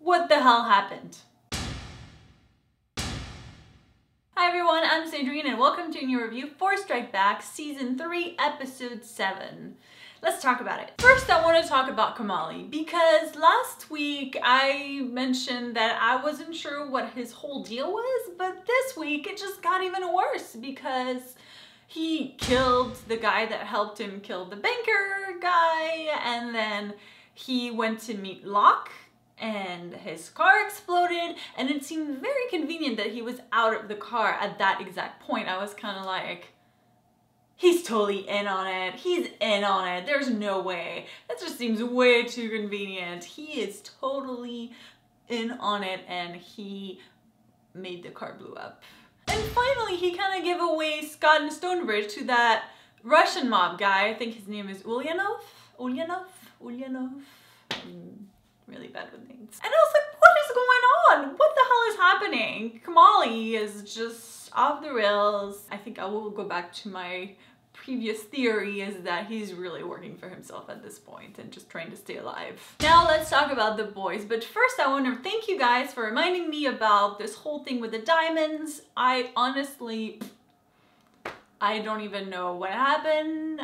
What the hell happened? Hi everyone, I'm Sandrine and welcome to a new review for Strike Back Season 3, Episode 7. Let's talk about it. First, I want to talk about Kamali because last week I mentioned that I wasn't sure what his whole deal was, but this week it just got even worse because he killed the guy that helped him kill the banker guy, and then he went to meet Locke and his car exploded, and it seemed very convenient that he was out of the car at that exact point. I was kind of like, he's totally in on it. He's in on it. There's no way. That just seems way too convenient. He is totally in on it, and he made the car blow up. And finally, he kind of gave away Scott and Stonebridge to that Russian mob guy. I think his name is Ulyanov. Really bad with names. And I was like, what is going on? What the hell is happening? Kamali is just off the rails. I think I will go back to my previous theory, is that he's really working for himself at this point and just trying to stay alive. Now let's talk about the boys, but first I want to thank you guys for reminding me about this whole thing with the diamonds. I honestly, I don't even know what happened.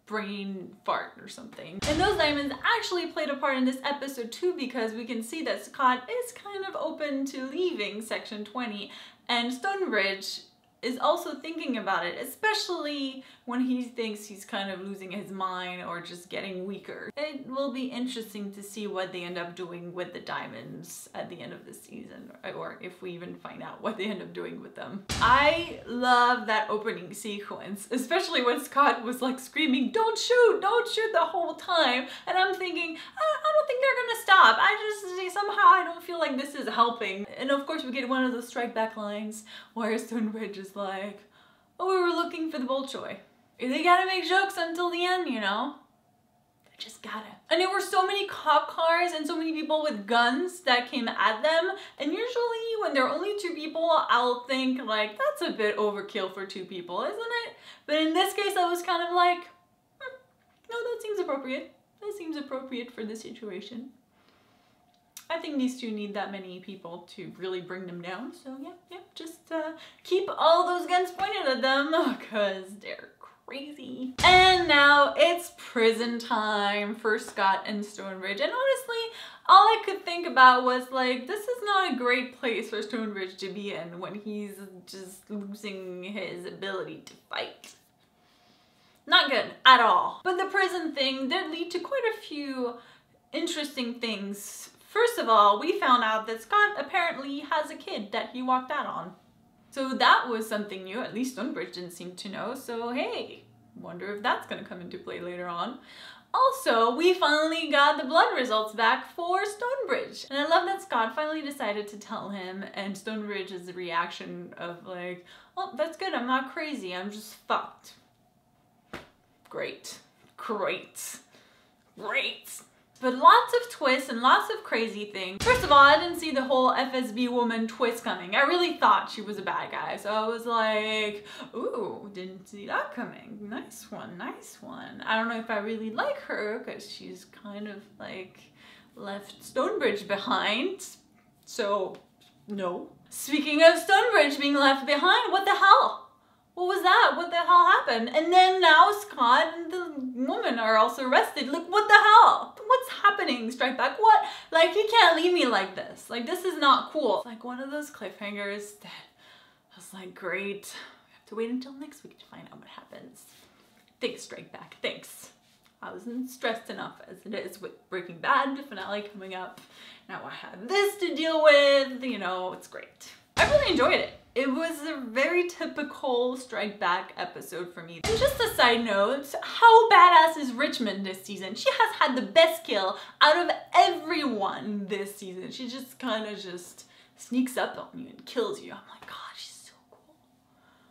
Brain fart or something. And those diamonds actually played a part in this episode too, because we can see that Scott is kind of open to leaving Section 20, and Stonebridge is also thinking about it, especially when he thinks he's kind of losing his mind or just getting weaker. It will be interesting to see what they end up doing with the diamonds at the end of the season, or if we even find out what they end up doing with them. I love that opening sequence, especially when Scott was like screaming, don't shoot the whole time. And I'm thinking, I don't think they're gonna stop. Somehow I don't feel like this is helping. And of course we get one of those Strike Back lines where Stonebridge is like, oh, we were looking for the Bolshoi. They gotta make jokes until the end, you know? They just gotta. And there were so many cop cars and so many people with guns that came at them. And usually when there are only two people, I'll think like, that's a bit overkill for two people, isn't it? But in this case, I was kind of like, no, that seems appropriate. That seems appropriate for the situation. I think these two need that many people to really bring them down. So yeah, just keep all those guns pointed at them because they're crazy. And now it's prison time for Scott and Stonebridge. And honestly, all I could think about was like, this is not a great place for Stonebridge to be in when he's just losing his ability to fight. Not good at all. But the prison thing did lead to quite a few interesting things. First of all, we found out that Scott apparently has a kid that he walked out on. So that was something new. At least Stonebridge didn't seem to know. So hey, wonder if that's gonna come into play later on. Also, we finally got the blood results back for Stonebridge. And I love that Scott finally decided to tell him, and Stonebridge's reaction of like, oh, that's good, I'm not crazy, I'm just fucked. Great, great, great. But lots of twists and lots of crazy things. First of all, I didn't see the whole FSB woman twist coming. I really thought she was a bad guy. So I was like, ooh, didn't see that coming. Nice one, nice one. I don't know if I really like her because she's kind of like left Stonebridge behind. So no. Speaking of Stonebridge being left behind, what the hell? What was that? What the hell happened? And then now Scott and the woman are also arrested. Like, what the hell? What's happening, Strike Back? What? Like, you can't leave me like this. Like, this is not cool. It's like one of those cliffhangers that I was like, great. We have to wait until next week to find out what happens. Thanks, Strike Back. Thanks. I wasn't stressed enough as it is with Breaking Bad, the finale coming up. Now I have this to deal with. You know, it's great. I really enjoyed it. It was a very typical Strike Back episode for me. And just a side note, how badass is Richmond this season? She has had the best kill out of everyone this season. She just kind of just sneaks up on you and kills you. I'm like, God, she's so cool.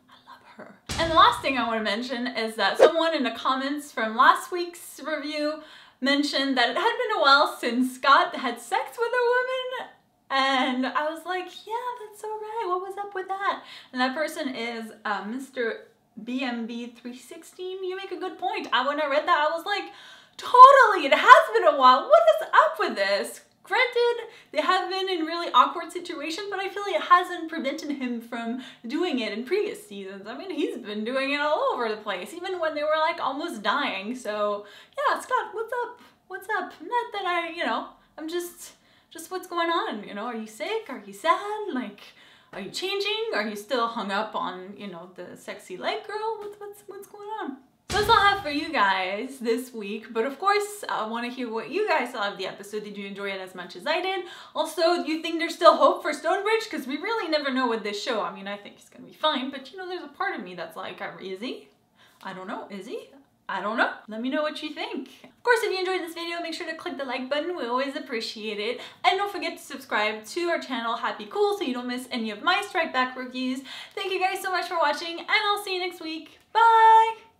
I love her. And the last thing I want to mention is that someone in the comments from last week's review mentioned that it had been a while since Scott had sex with a woman. And I was like, yeah, that's so right. What was up with that? And that person is Mr. BMB316. You make a good point. When I read that, I was like, Totally, it has been a while. What is up with this? Granted, they have been in really awkward situations, but I feel like it hasn't prevented him from doing it in previous seasons. I mean, he's been doing it all over the place, even when they were like almost dying. So yeah, Scott, what's up? What's up? Not that I'm just what's going on? You know, are you sick? Are you sad? Like, are you changing? Are you still hung up on, the sexy leg girl? What's going on? So that's all I have for you guys this week, but of course I want to hear what you guys thought of the episode. Did you enjoy it as much as I did? Also, do you think there's still hope for Stonebridge? Because we really never know with this show. I mean, I think he's gonna be fine, but there's a part of me that's like, is he? I don't know, is he? I don't know. Let me know what you think. Of course, if you enjoyed this video, make sure to click the like button. We always appreciate it. And don't forget to subscribe to our channel, Happy Cool, so you don't miss any of my Strike Back reviews. Thank you guys so much for watching, and I'll see you next week. Bye!